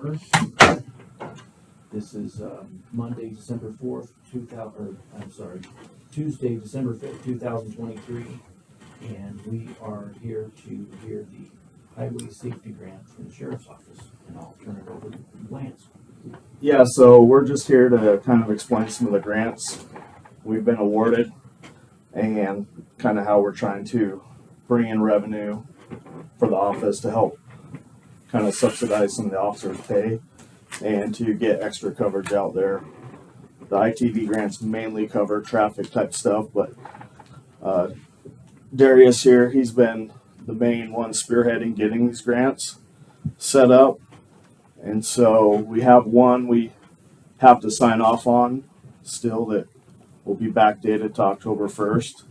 Walker. This is Monday, December 4th, Tuesday, December 5th, 2023, and we are here to hear the Highway Safety Grant from the Sheriff's Office, and I'll turn it over to Lance. Yeah, so we're just here to kind of explain some of the grants we've been awarded and kind of how we're trying to bring in revenue for the office to help kind of subsidize some of the officers' pay and to get extra coverage out there. The ITV grants mainly cover traffic type stuff, but Darius here, he's been the main one spearheading getting these grants set up. And so we have one we have to sign off on still that will be backdated to October 1st.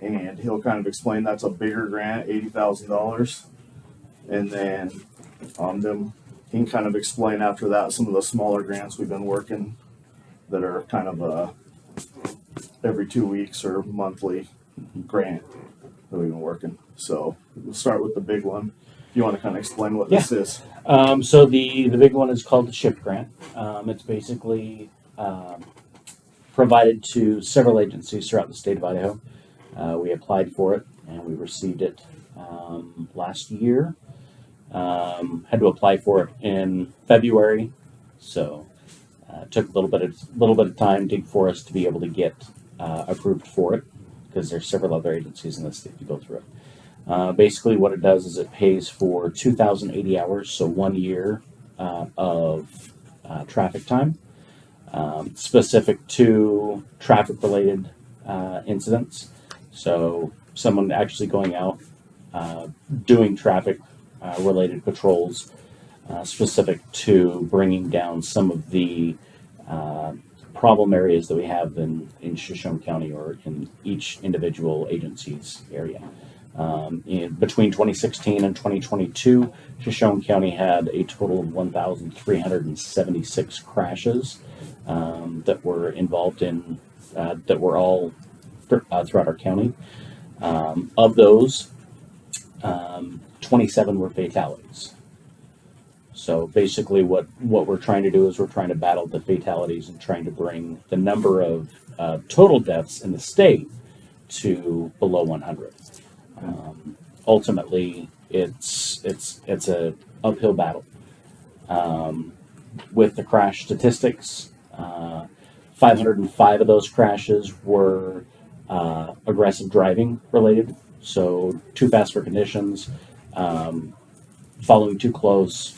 And he'll kind of explain that's a bigger grant, $80,000. And then he can kind of explain after that some of the smaller grants we've been working that are kind of every 2 weeks or monthly grant that we've been working. So we'll start with the big one. If you want to kind of explain what this is. So the big one is called the SHIP grant. It's basically provided to several agencies throughout the state of Idaho. We applied for it and we received it last year. Had to apply for it in February, so it took a little bit of time for us to be able to get approved for it, because there's several other agencies in the state to go through it. Basically, what it does is it pays for 2,080 hours, so 1 year of traffic time, specific to traffic-related incidents. So someone actually going out doing traffic-related patrols, specific to bringing down some of the problem areas that we have in Shoshone County or in each individual agency's area. Between 2016 and 2022, Shoshone County had a total of 1,376 crashes that were involved in, that were all throughout our county. Of those, 27 were fatalities. So basically what we're trying to do is we're trying to battle the fatalities and trying to bring the number of total deaths in the state to below 100. Ultimately, it's a uphill battle. With the crash statistics, 505 of those crashes were aggressive driving related, so too fast for conditions, following too close,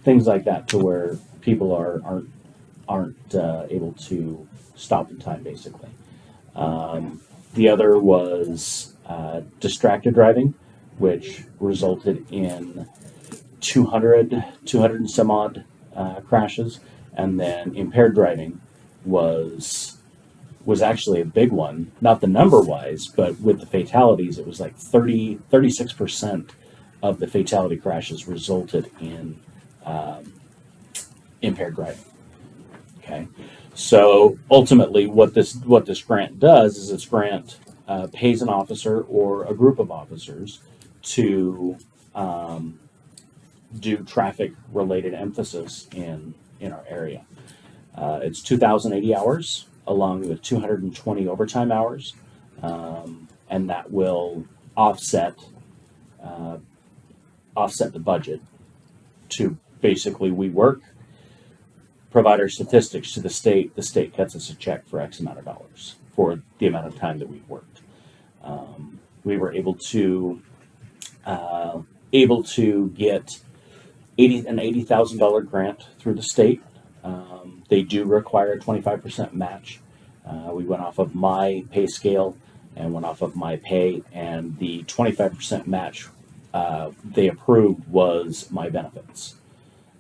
things like that, to where people aren't able to stop in time, basically. The other was distracted driving, which resulted in 200 and some odd crashes, and then impaired driving was actually a big one, not the number wise, but with the fatalities, it was like 36% of the fatality crashes resulted in impaired driving. Okay, so ultimately, what this grant does is this grant pays an officer or a group of officers to do traffic-related emphasis in our area. It's 2,080 hours, along with 220 overtime hours, and that will offset the budget to basically we work, provide our statistics to the state cuts us a check for X amount of dollars for the amount of time that we've worked. We were able to get an $80,000 grant through the state. They do require a 25% match. We went off of my pay scale and went off of my pay, and the 25% match they approved was my benefits.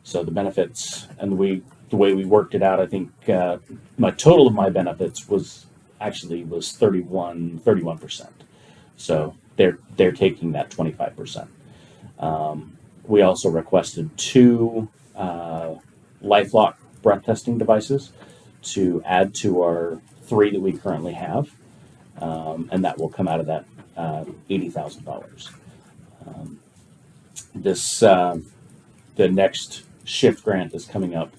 So the benefits and the way we worked it out, I think my total of my benefits was 31%. So they're taking that 25%. We also requested 2 LifeLock breath testing devices to add to our 3 that we currently have, and that will come out of that $80,000. the next shift grant is coming up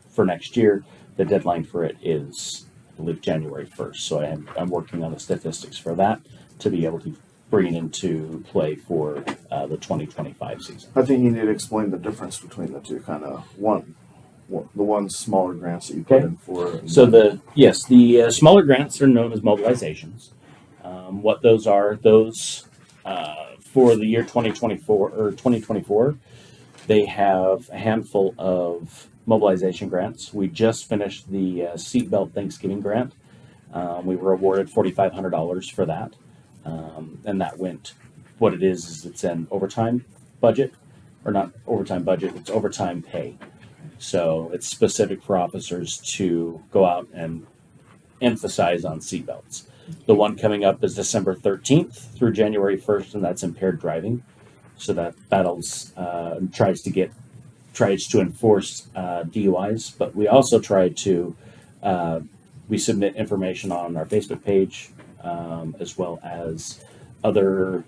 for next year. The deadline for it is, I believe, January 1st. So I'm working on the statistics for that to be able to bring it into play for the 2025 season. I think you need to explain the difference between the two. Kind of the one smaller grants that you put Okay. in for. So the smaller grants are known as mobilizations. What those are, for the year 2024 or 2024, they have a handful of mobilization grants. We just finished the Seatbelt Thanksgiving grant. We were awarded $4,500 for that, and that went. What it is it's an overtime budget, or not overtime budget. It's overtime pay. So it's specific for officers to go out and emphasize on seatbelts. The one coming up is December 13th through January 1st, and that's impaired driving. So that tries to enforce DUIs, but we also try to we submit information on our Facebook page, as well as other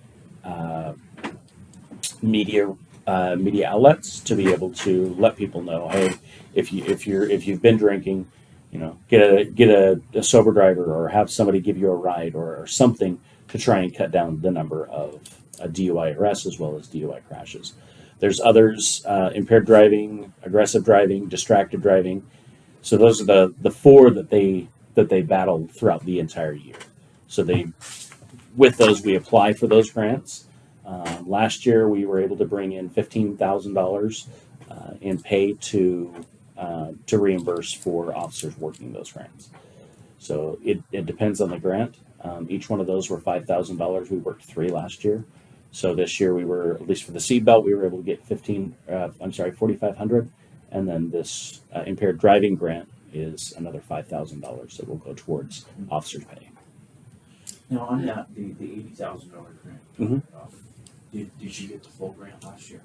media outlets to be able to let people know, hey, if you've been drinking, get a sober driver, or have somebody give you a ride, or something to try and cut down the number of DUI arrests as well as DUI crashes. There's others: impaired driving, aggressive driving, distracted driving. So those are the four that they battle throughout the entire year. So with those, we apply for those grants. Last year, we were able to bring in $15,000 in pay to reimburse for officers working those grants. So it depends on the grant. Each one of those were $5,000. We worked 3 last year. So this year we were, at least for the seatbelt, we were able to get $4,500, and then this impaired driving grant is another $5,000 that will go towards officers' pay. Now on that, the $80,000 grant, Mhm. did you get the full grant last year?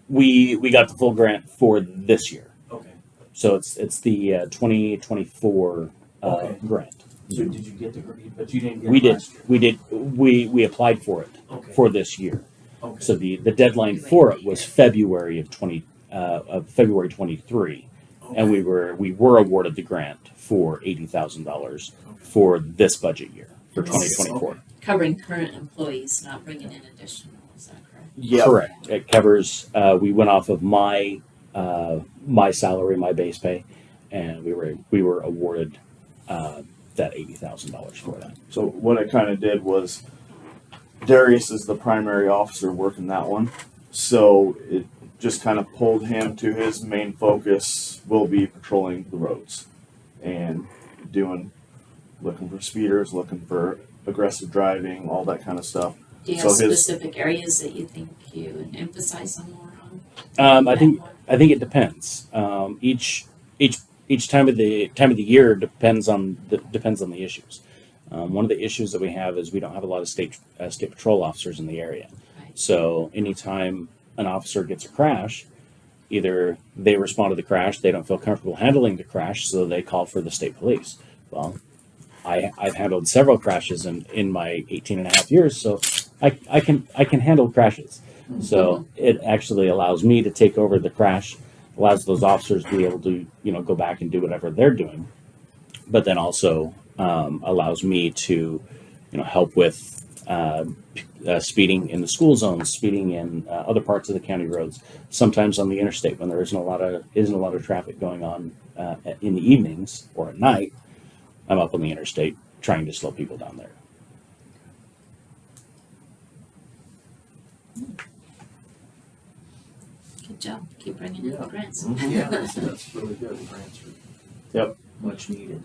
We got the full grant for this year, Okay. so it's the 2024 Okay. grant. So did you get the grant? But you didn't get We it did. last year. We did. We applied for it Okay. for this year. Okay. So the deadline for it was February of 23, and we were awarded the grant for $80,000 for this budget year for 2024. Covering current employees, not bringing in additional, is that correct? Yeah. Correct. It covers. We went off of my salary, my base pay, and we were awarded that $80,000 for that. So what it kind of did was, Darius is the primary officer working that one, so it just kind of pulled him to his main focus will be patrolling the roads and looking for speeders, looking for aggressive driving, all that kind of stuff. Do you So have his- specific areas that you think you would emphasize on more on? I think it depends. Each time of the year depends on the issues. One of the issues that we have is we don't have a lot of state patrol officers in the area. Right. So anytime an officer gets a crash, either they respond to the crash, they don't feel comfortable handling the crash, so they call for the state police. Well, I've handled several crashes in my 18 and a half years, so I can handle crashes. So it actually allows me to take over the crash, allows those officers to be able to go back and do whatever they're doing, but then also allows me to help with speeding in the school zones, speeding in other parts of the county roads, sometimes on the interstate when there isn't a lot of traffic going on in the evenings or at night. I'm up on the interstate trying to slow people down there. Good job, keep bringing in the grants. Yeah, that's really good. The grants are Yep. much needed.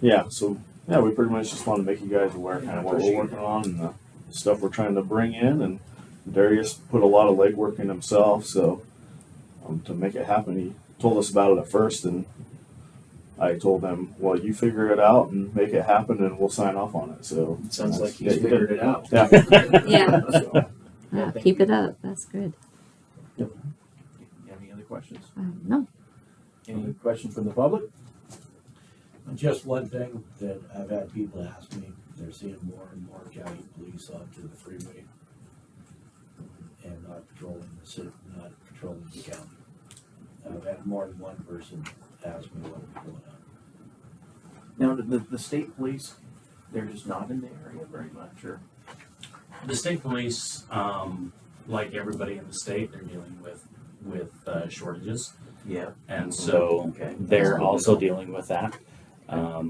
Yeah, so we pretty much just want to make you guys aware kind of what we're working on and the stuff we're trying to bring in. And Darius put a lot of legwork in himself, so to make it happen, he told us about it at first, and I told him, "Well, you figure it out and make it happen, and we'll sign off on it." So It sounds like yeah, he's he figured it out. Yeah. Yeah. So, Yeah, thank keep you. it up. That's good. You have any other questions? No. Any questions from the public? Just one thing that I've had people ask me, they're seeing more and more county police onto the freeway and not patrolling the city, not patrolling the county. had more than one person ask me what was going on. Now, the state police, they're just not in the area very much, or? The state police, like everybody in the state, they're dealing with shortages, Yeah. and so Okay. they're also dealing with that. I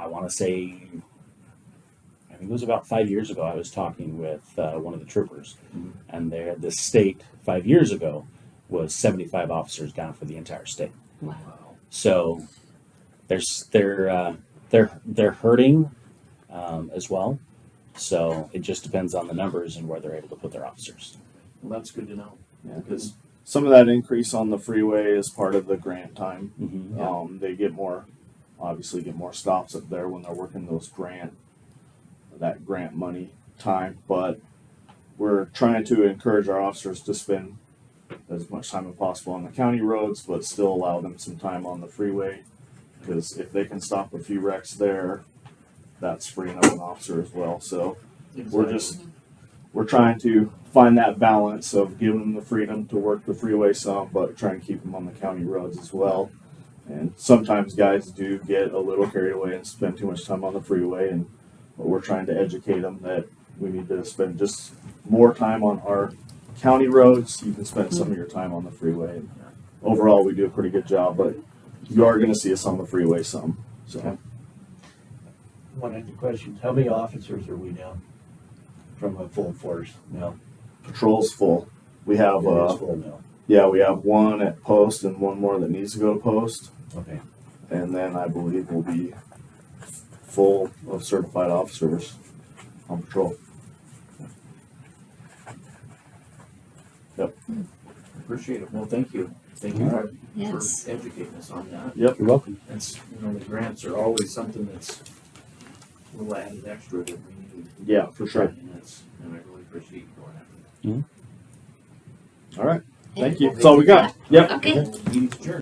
want to say, I think it was about 5 years ago. I was talking with one of the troopers, Mhm. and the state 5 years ago was 75 officers down for the entire state. Wow. So they're hurting as well. So it just depends on the numbers and where they're able to put their officers. Well, that's good to know, Yeah, because, some of that increase on the freeway is part of the grant time. Mm-hmm. They obviously get more stops up there when they're working that grant money time, but we're trying to encourage our officers to spend as much time as possible on the county roads, but still allow them some time on the freeway. Because if they can stop a few wrecks there, that's freeing up an officer as well. So we're trying to find that balance of giving them the freedom to work the freeway some, but trying to keep them on the county roads as well. And sometimes guys do get a little carried away and spend too much time on the freeway, but we're trying to educate them that we need to spend just more time on our county roads. You can spend some of your time on the freeway. And overall, we do a pretty good job, but you are going to see us on the freeway some. So One of the questions, how many officers are we down from a full force now? patrol's full. We have It is full now. we have one at post and one more that needs to go to post. Okay. And then I believe we'll be full of certified officers on patrol. appreciate it. Well, thank you. Thank you Yes. for educating us on that. You're welcome. That's, the grants are always something that's a little added extra that we need. Yeah, for sure. And I really appreciate you going after that. All right. Thank you. That's all we got. Yep. Okay. Meeting's adjourned.